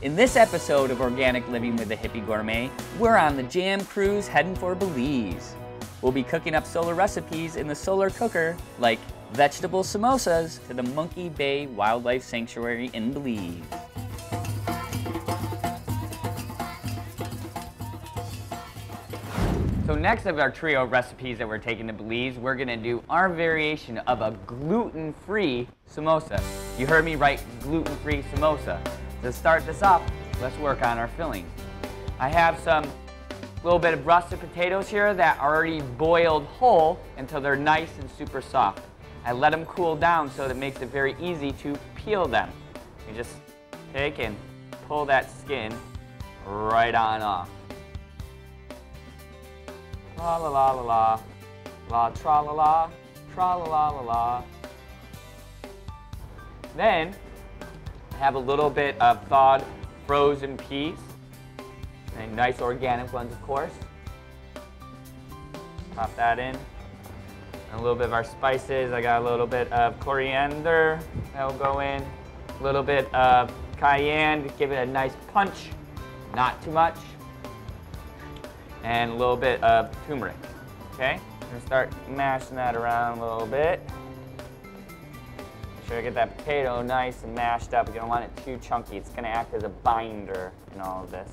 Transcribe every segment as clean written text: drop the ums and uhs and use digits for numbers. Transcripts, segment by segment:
In this episode of Organic Living with the Hippy Gourmet, we're on the jam cruise heading for Belize. We'll be cooking up solar recipes in the solar cooker, like vegetable samosas to the Monkey Bay Wildlife Sanctuary in Belize. So next of our trio of recipes that we're taking to Belize, we're gonna do our variation of a gluten-free samosa. You heard me right, gluten-free samosa. To start this up, let's work on our filling. I have some little bit of russet potatoes here that are already boiled whole until they're nice and super soft. I let them cool down so that it makes it very easy to peel them. You just take and pull that skin right on off. La la la la la, la tra la la, tra la la la la. Then I have a little bit of thawed frozen peas, and nice organic ones, of course. Pop that in. And a little bit of our spices. I got a little bit of coriander that will go in. A little bit of cayenne to give it a nice punch, not too much. And a little bit of turmeric. Okay? I'm gonna start mashing that around a little bit. Make sure I get that potato nice and mashed up. You don't want it too chunky. It's gonna act as a binder in all of this.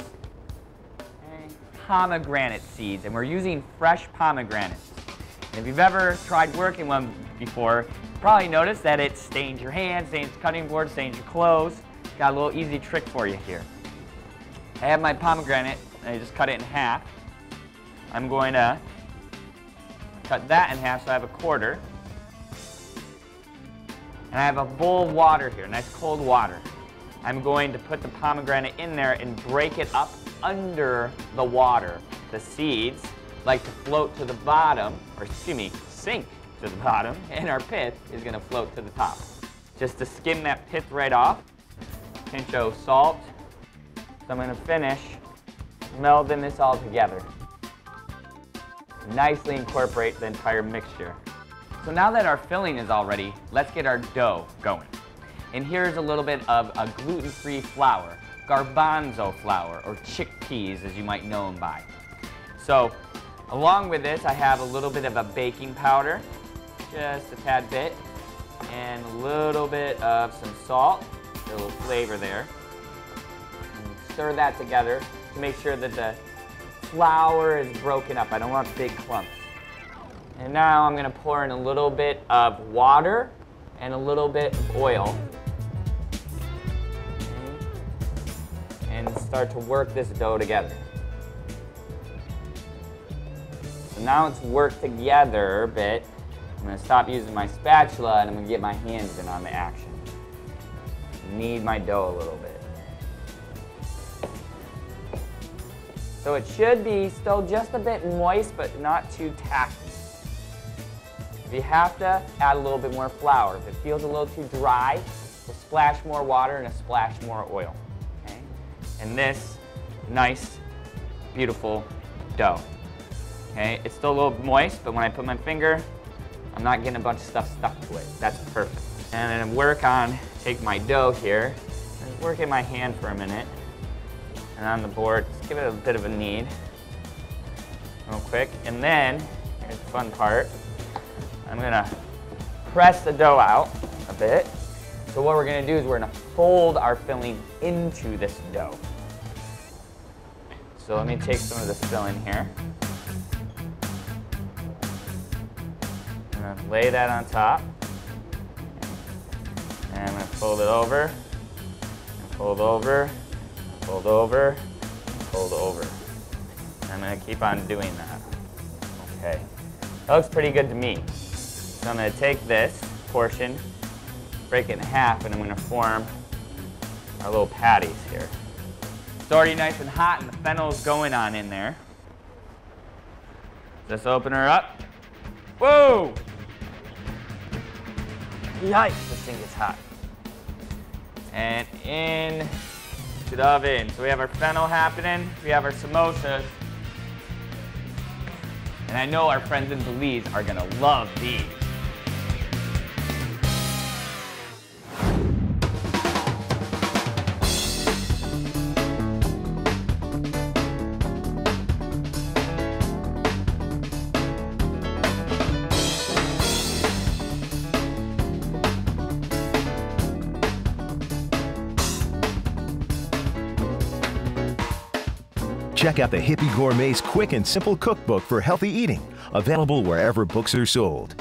Okay. Pomegranate seeds, and we're using fresh pomegranates. And if you've ever tried working one before, you probably noticed that it stains your hands, stains the cutting board, stains your clothes. Got a little easy trick for you here. I have my pomegranate, and I just cut it in half. I'm going to cut that in half so I have a quarter. And I have a bowl of water here, nice cold water. I'm going to put the pomegranate in there and break it up under the water. The seeds like to float to the bottom, or excuse me, sink to the bottom, and our pith is going to float to the top. Just to skim that pith right off. Pinch of salt. So I'm going to finish melding this all together. Nicely incorporate the entire mixture. So now that our filling is all ready, let's get our dough going. And here's a little bit of a gluten-free flour, garbanzo flour, or chickpeas as you might know them by. So along with this, I have a little bit of a baking powder, just a tad bit, and a little bit of some salt, a little flavor there. And stir that together to make sure that the flour is broken up. I don't want big clumps. And now I'm going to pour in a little bit of water and a little bit of oil. And start to work this dough together. So now it's worked together a bit. I'm going to stop using my spatula and I'm going to get my hands in on the action. Knead my dough a little bit. So it should be still just a bit moist, but not too tacky. If you have to, add a little bit more flour. If it feels a little too dry, we'll splash more water and a splash more oil. Okay? And this nice, beautiful dough. Okay? It's still a little moist, but when I put my finger, I'm not getting a bunch of stuff stuck to it. That's perfect. And then take my dough here, and work in my hand for a minute. And on the board, just give it a bit of a knead, real quick. And then, here's the fun part, I'm gonna press the dough out a bit. So what we're gonna do is we're gonna fold our filling into this dough. So let me take some of this filling here. I'm gonna lay that on top. And I'm gonna fold it over, and fold over, fold over, fold over. And I'm going to keep on doing that. Okay. That looks pretty good to me. So I'm going to take this portion, break it in half, and I'm going to form our little patties here. It's already nice and hot and the fennel's going on in there. Just open her up. Whoa! Yikes, this thing gets hot. And in to the oven. So we have our fennel happening, we have our samosas. And I know our friends in Belize are gonna love these. Check out the Hippy Gourmet's quick and simple cookbook for healthy eating, available wherever books are sold.